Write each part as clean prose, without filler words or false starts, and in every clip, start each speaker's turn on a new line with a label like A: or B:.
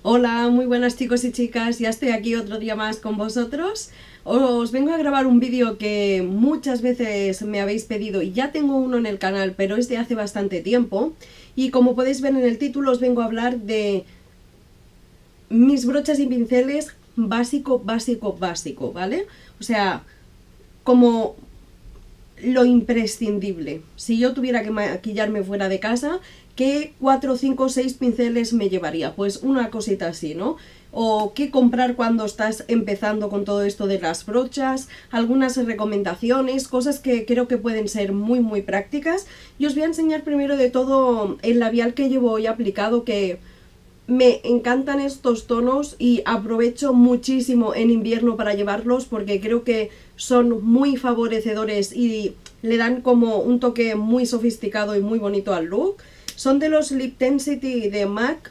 A: Hola, muy buenas chicos y chicas, ya estoy aquí otro día más con vosotros. Os vengo a grabar un vídeo que muchas veces me habéis pedido y ya tengo uno en el canal, pero es de hace bastante tiempo. Y como podéis ver en el título, os vengo a hablar de mis brochas y pinceles básico, ¿vale? O sea, como lo imprescindible. Si yo tuviera que maquillarme fuera de casa, ¿qué 4, 5, 6 pinceles me llevaría? Pues una cosita así, ¿no? O qué comprar cuando estás empezando con todo esto de las brochas, algunas recomendaciones, cosas que creo que pueden ser muy prácticas. Y os voy a enseñar primero de todo el labial que llevo hoy aplicado, que me encantan estos tonos y aprovecho muchísimo en invierno para llevarlos porque creo que son muy favorecedores y le dan como un toque muy sofisticado y muy bonito al look. Son de los Lip Tensity de MAC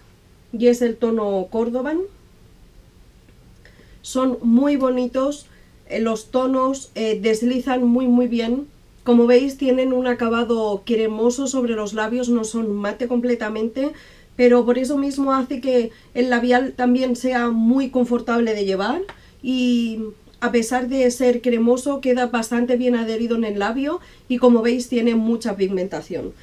A: y es el tono Cordoban. Son muy bonitos, los tonos deslizan muy bien. Como veis, tienen un acabado cremoso sobre los labios, no son mate completamente, pero por eso mismo hace que el labial también sea muy confortable de llevar y a pesar de ser cremoso queda bastante bien adherido en el labio y como veis tiene mucha pigmentación.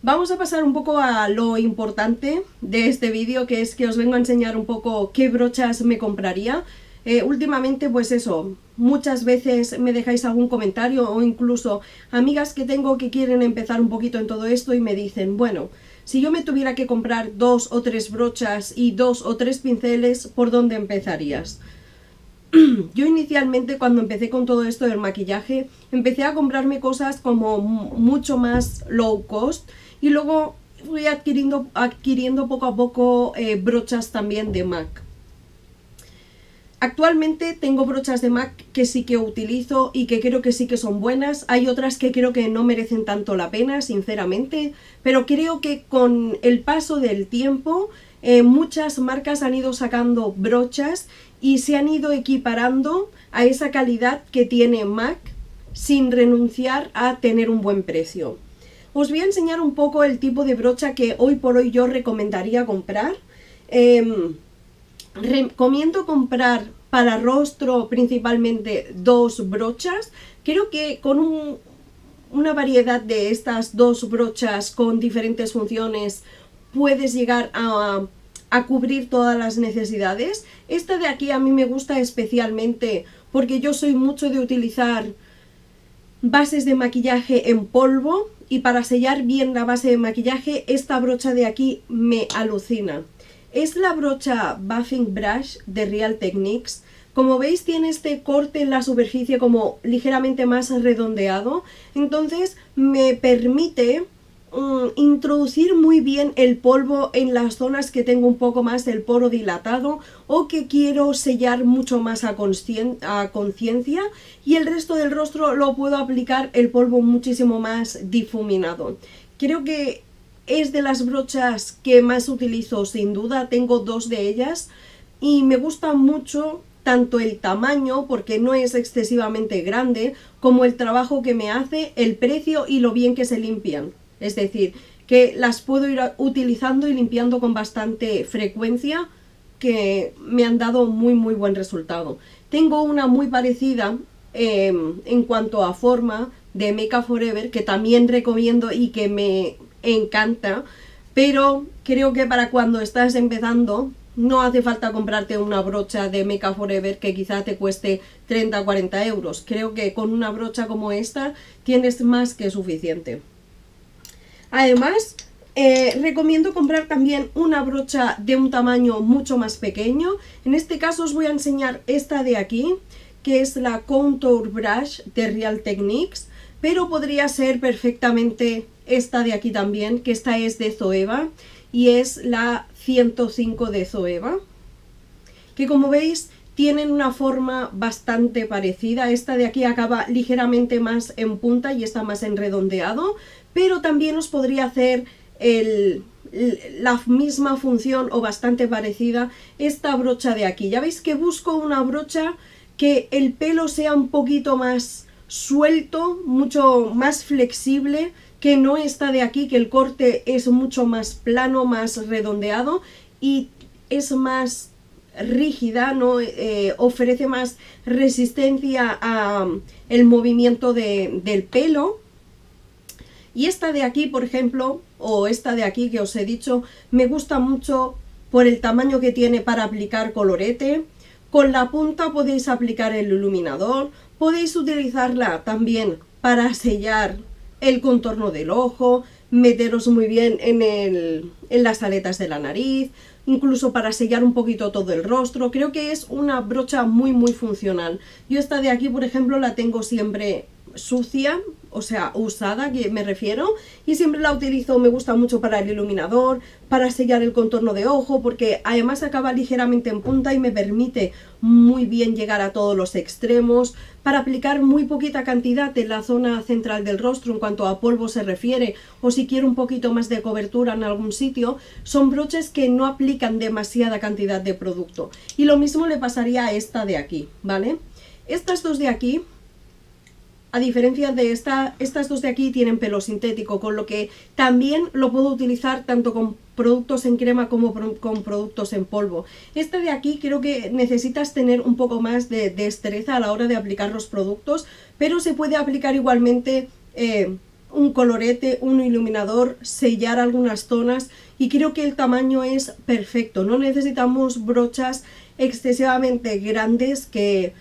A: Vamos a pasar un poco a lo importante de este vídeo, que es que os vengo a enseñar un poco qué brochas me compraría. Últimamente pues eso, muchas veces me dejáis algún comentario o incluso amigas que tengo que quieren empezar un poquito en todo esto y me dicen, bueno, si yo me tuviera que comprar 2 o 3 brochas y 2 o 3 pinceles, ¿por dónde empezarías? Yo inicialmente cuando empecé con todo esto del maquillaje, empecé a comprarme cosas como mucho más low cost y luego fui adquiriendo poco a poco brochas también de MAC. Actualmente tengo brochas de MAC que sí que utilizo y que creo que sí que son buenas. Hay otras que creo que no merecen tanto la pena, sinceramente, pero creo que con el paso del tiempo muchas marcas han ido sacando brochas y se han ido equiparando a esa calidad que tiene MAC sin renunciar a tener un buen precio. Os voy a enseñar un poco el tipo de brocha que hoy por hoy yo recomendaría comprar. Recomiendo comprar para rostro principalmente 2 brochas. Creo que con una variedad de estas 2 brochas con diferentes funciones puedes llegar a cubrir todas las necesidades. Esta de aquí a mí me gusta especialmente porque yo soy mucho de utilizar bases de maquillaje en polvo y para sellar bien la base de maquillaje esta brocha de aquí me alucina. Es la brocha Buffing Brush de Real Techniques. Como veis tiene este corte en la superficie como ligeramente más redondeado, entonces me permite introducir muy bien el polvo en las zonas que tengo un poco más del poro dilatado o que quiero sellar mucho más a conciencia, y el resto del rostro lo puedo aplicar el polvo muchísimo más difuminado. Creo que es de las brochas que más utilizo sin duda, tengo 2 de ellas y me gusta mucho tanto el tamaño, porque no es excesivamente grande, como el trabajo que me hace, el precio y lo bien que se limpian. Es decir, que las puedo ir utilizando y limpiando con bastante frecuencia, que me han dado muy buen resultado. Tengo una muy parecida en cuanto a forma de Make Up For Ever, que también recomiendo y que me encanta, pero creo que para cuando estás empezando no hace falta comprarte una brocha de Make Up For Ever que quizá te cueste 30 o 40 euros. Creo que con una brocha como esta tienes más que suficiente. Además, recomiendo comprar también una brocha de un tamaño mucho más pequeño. En este caso os voy a enseñar esta de aquí, que es la Contour Brush de Real Techniques, pero podría ser perfectamente esta de aquí también, que esta es de Zoeva y es la 105 de Zoeva, que como veis tienen una forma bastante parecida. Esta de aquí acaba ligeramente más en punta y está más en redondeado, pero también os podría hacer la misma función o bastante parecida esta brocha de aquí. Ya veis que busco una brocha que el pelo sea un poquito más suelto, mucho más flexible, que no esta de aquí, que el corte es mucho más plano, más redondeado, y es más rígida, ¿no? Ofrece más resistencia a el movimiento del pelo. Y esta de aquí, por ejemplo, o esta de aquí que os he dicho, me gusta mucho por el tamaño que tiene para aplicar colorete. Con la punta podéis aplicar el iluminador, podéis utilizarla también para sellar el contorno del ojo, meteros muy bien en las aletas de la nariz, incluso para sellar un poquito todo el rostro. Creo que es una brocha muy funcional. Yo esta de aquí, por ejemplo, la tengo siempre sucia, o sea, usada, que me refiero, y siempre la utilizo, me gusta mucho para el iluminador, para sellar el contorno de ojo, porque además acaba ligeramente en punta y me permite muy bien llegar a todos los extremos, para aplicar muy poquita cantidad en la zona central del rostro en cuanto a polvo se refiere, o si quiero un poquito más de cobertura en algún sitio. Son broches que no aplican demasiada cantidad de producto, y lo mismo le pasaría a esta de aquí, ¿vale? Estas dos de aquí, a diferencia de estas dos de aquí tienen pelo sintético, con lo que también lo puedo utilizar tanto con productos en crema como con productos en polvo. Esta de aquí creo que necesitas tener un poco más de destreza a la hora de aplicar los productos, pero se puede aplicar igualmente un colorete, un iluminador, sellar algunas zonas, y creo que el tamaño es perfecto. No necesitamos brochas excesivamente grandes que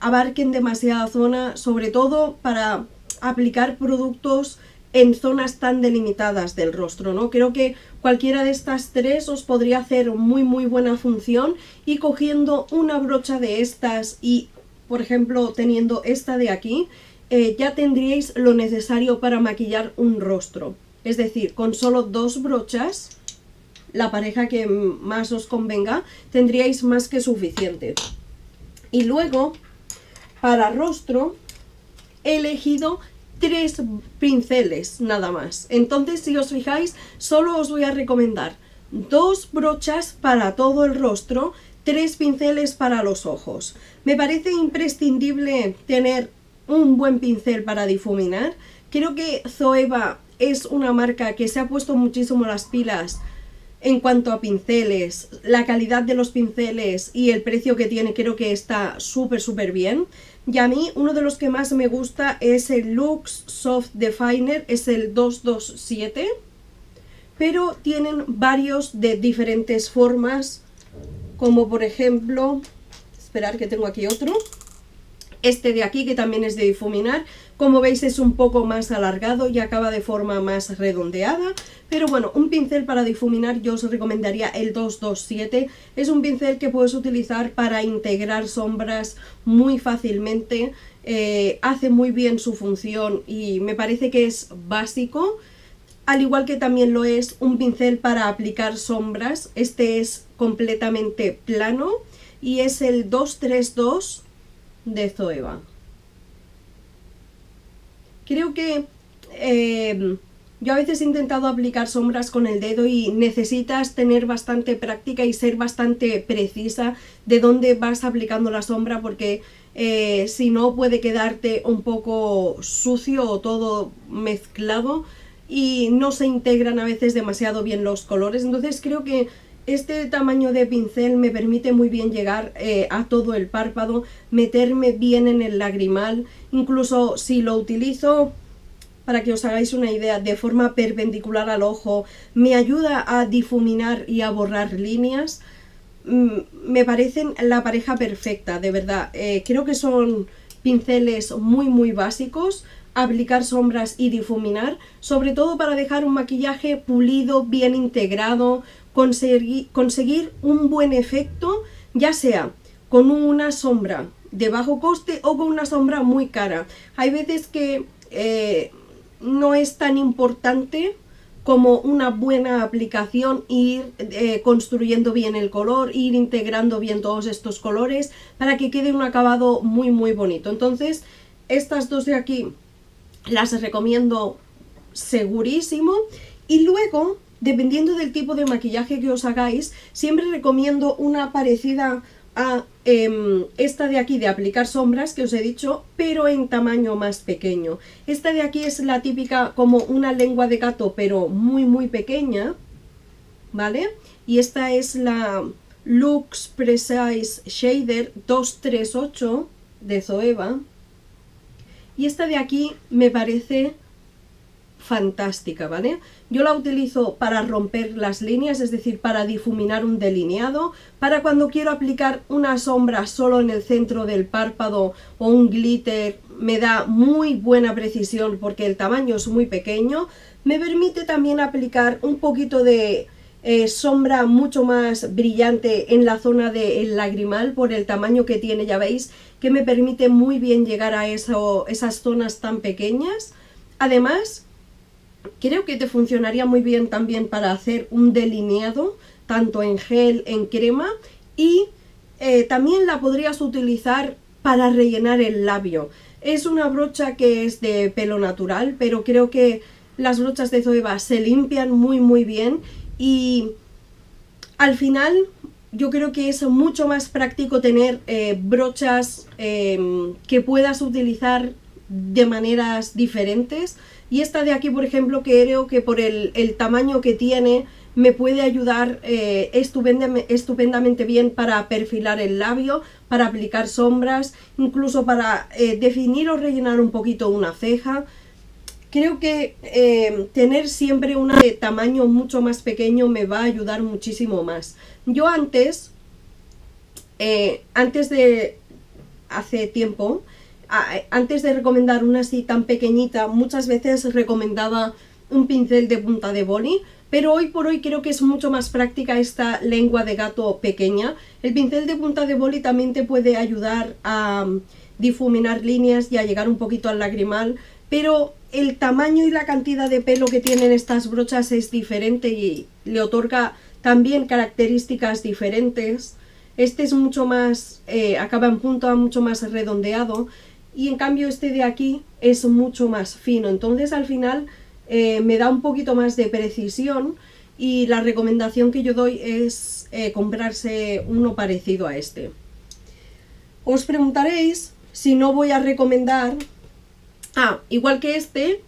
A: abarquen demasiada zona, sobre todo para aplicar productos en zonas tan delimitadas del rostro, ¿no? Creo que cualquiera de estas tres os podría hacer muy buena función, y cogiendo una brocha de estas y, por ejemplo, teniendo esta de aquí, ya tendríais lo necesario para maquillar un rostro. Es decir, con solo dos brochas, la pareja que más os convenga, tendríais más que suficiente. Y luego, para rostro, he elegido 3 pinceles nada más. Entonces, si os fijáis, solo os voy a recomendar 2 brochas para todo el rostro, 3 pinceles para los ojos. Me parece imprescindible tener un buen pincel para difuminar. Creo que Zoeva es una marca que se ha puesto muchísimo las pilas en cuanto a pinceles. La calidad de los pinceles y el precio que tiene creo que está súper bien. Y a mí uno de los que más me gusta es el Lux Soft Definer, es el 227, pero tienen varios de diferentes formas, como por ejemplo, esperar que tengo aquí otro, este de aquí, que también es de difuminar. Como veis es un poco más alargado y acaba de forma más redondeada, pero bueno, un pincel para difuminar yo os recomendaría el 227. Es un pincel que puedes utilizar para integrar sombras muy fácilmente, hace muy bien su función y me parece que es básico, al igual que también lo es un pincel para aplicar sombras. Este es completamente plano y es el 232 de Zoeva. Creo que yo a veces he intentado aplicar sombras con el dedo y necesitas tener bastante práctica y ser bastante precisa de dónde vas aplicando la sombra, porque si no puede quedarte un poco sucio o todo mezclado y no se integran a veces demasiado bien los colores. Entonces creo que este tamaño de pincel me permite muy bien llegar a todo el párpado, meterme bien en el lagrimal. Incluso si lo utilizo, para que os hagáis una idea, de forma perpendicular al ojo, me ayuda a difuminar y a borrar líneas. Me parecen la pareja perfecta, de verdad. Creo que son pinceles muy básicos, aplicar sombras y difuminar, sobre todo para dejar un maquillaje pulido, bien integrado, conseguir un buen efecto, ya sea con una sombra de bajo coste o con una sombra muy cara. Hay veces que no es tan importante como una buena aplicación, ir construyendo bien el color, ir integrando bien todos estos colores para que quede un acabado muy bonito. Entonces estas dos de aquí las recomiendo segurísimo. Y luego, dependiendo del tipo de maquillaje que os hagáis, siempre recomiendo una parecida a esta de aquí de aplicar sombras que os he dicho, pero en tamaño más pequeño. Esta de aquí es la típica como una lengua de gato, pero muy pequeña, ¿vale? y esta es la Lux Precise Shader 238 de Zoeva, y esta de aquí me parece fantástica, ¿vale? Yo la utilizo para romper las líneas, es decir, para difuminar un delineado, para cuando quiero aplicar una sombra solo en el centro del párpado o un glitter, me da muy buena precisión porque el tamaño es muy pequeño. Me permite también aplicar un poquito de sombra mucho más brillante en la zona del lagrimal por el tamaño que tiene, ya veis, que me permite muy bien llegar a esas zonas tan pequeñas. Además, creo que te funcionaría muy bien también para hacer un delineado, tanto en gel, en crema, y también la podrías utilizar para rellenar el labio. Es una brocha que es de pelo natural, pero creo que las brochas de Zoeva se limpian muy bien, y al final yo creo que es mucho más práctico tener brochas que puedas utilizar de maneras diferentes. Y esta de aquí, por ejemplo, creo que por el tamaño que tiene me puede ayudar estupendamente bien para perfilar el labio, para aplicar sombras, incluso para definir o rellenar un poquito una ceja. Creo que tener siempre una de tamaño mucho más pequeño me va a ayudar muchísimo más. Yo antes de hace tiempo, antes de recomendar una así tan pequeñita, muchas veces recomendaba un pincel de punta de boli, pero hoy por hoy creo que es mucho más práctica esta lengua de gato pequeña. El pincel de punta de boli también te puede ayudar a difuminar líneas y a llegar un poquito al lagrimal, pero el tamaño y la cantidad de pelo que tienen estas brochas es diferente y le otorga también características diferentes. Este es mucho más, acaba en punta, mucho más redondeado, y en cambio este de aquí es mucho más fino. Entonces al final me da un poquito más de precisión, y la recomendación que yo doy es comprarse uno parecido a este. Os preguntaréis si no voy a recomendar... igual que este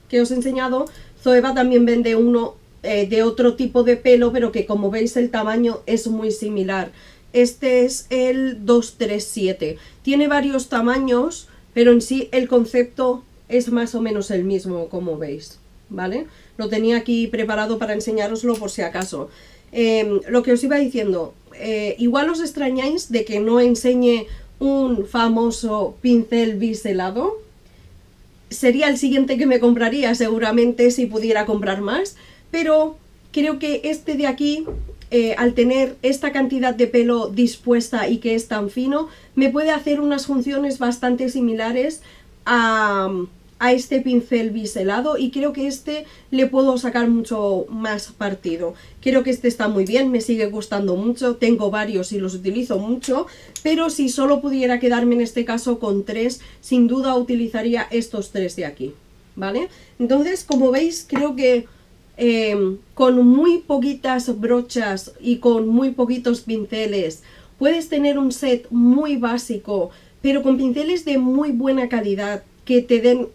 A: que os he enseñado, Zoeva también vende uno de otro tipo de pelo, pero que como veis el tamaño es muy similar. Este es el 237. Tiene varios tamaños, pero en sí el concepto es más o menos el mismo, como veis, ¿vale? Lo tenía aquí preparado para enseñároslo por si acaso. Lo que os iba diciendo, igual os extrañáis de que no enseñe un famoso pincel biselado. Sería el siguiente que me compraría seguramente si pudiera comprar más, pero creo que este de aquí, al tener esta cantidad de pelo dispuesta y que es tan fino, me puede hacer unas funciones bastante similares a este pincel biselado, y creo que este le puedo sacar mucho más partido. Creo que este está muy bien, me sigue gustando mucho, tengo varios y los utilizo mucho, pero si solo pudiera quedarme en este caso con 3, sin duda utilizaría estos 3 de aquí, ¿vale? Entonces, como veis, creo que con muy poquitas brochas y con muy poquitos pinceles puedes tener un set muy básico, pero con pinceles de muy buena calidad que te den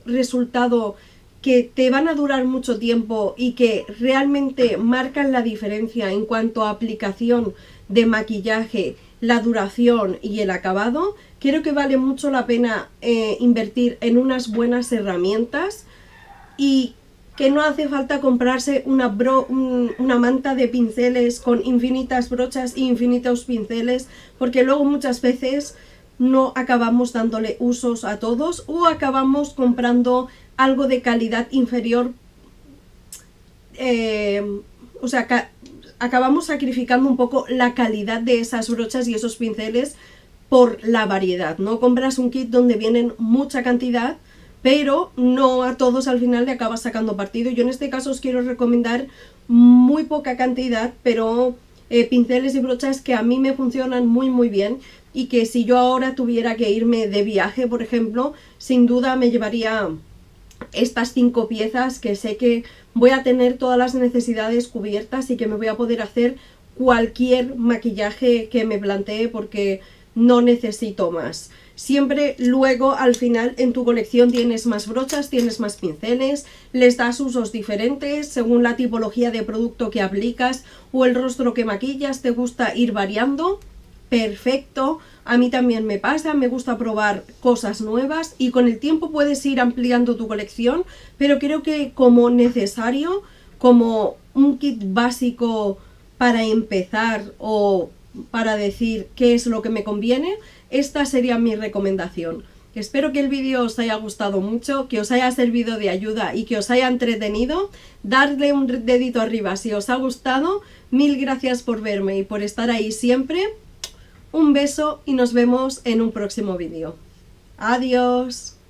A: resultado, que te van a durar mucho tiempo y que realmente marcan la diferencia en cuanto a aplicación de maquillaje, la duración y el acabado. Creo que vale mucho la pena invertir en unas buenas herramientas, y que no hace falta comprarse una manta de pinceles con infinitas brochas e infinitos pinceles, porque luego muchas veces no acabamos dándole usos a todos, o acabamos comprando algo de calidad inferior, o sea, acabamos sacrificando un poco la calidad de esas brochas y esos pinceles por la variedad, ¿no? Compras un kit donde vienen mucha cantidad, pero no a todos al final le acabas sacando partido. Yo en este caso os quiero recomendar muy poca cantidad, pero pinceles y brochas que a mí me funcionan muy bien, y que si yo ahora tuviera que irme de viaje, por ejemplo, sin duda me llevaría estas 5 piezas, que sé que voy a tener todas las necesidades cubiertas y que me voy a poder hacer cualquier maquillaje que me plantee, porque no necesito más. siempre luego al final en tu colección tienes más brochas, tienes más pinceles, les das usos diferentes según la tipología de producto que aplicas o el rostro que maquillas, te gusta ir variando. Perfecto, a mí también me pasa, me gusta probar cosas nuevas y con el tiempo puedes ir ampliando tu colección, pero creo que como necesario, como un kit básico para empezar o para decir qué es lo que me conviene, esta sería mi recomendación. Espero que el vídeo os haya gustado mucho, que os haya servido de ayuda y que os haya entretenido. Darle un dedito arriba si os ha gustado. Mil gracias por verme y por estar ahí siempre. Un beso y nos vemos en un próximo vídeo. Adiós.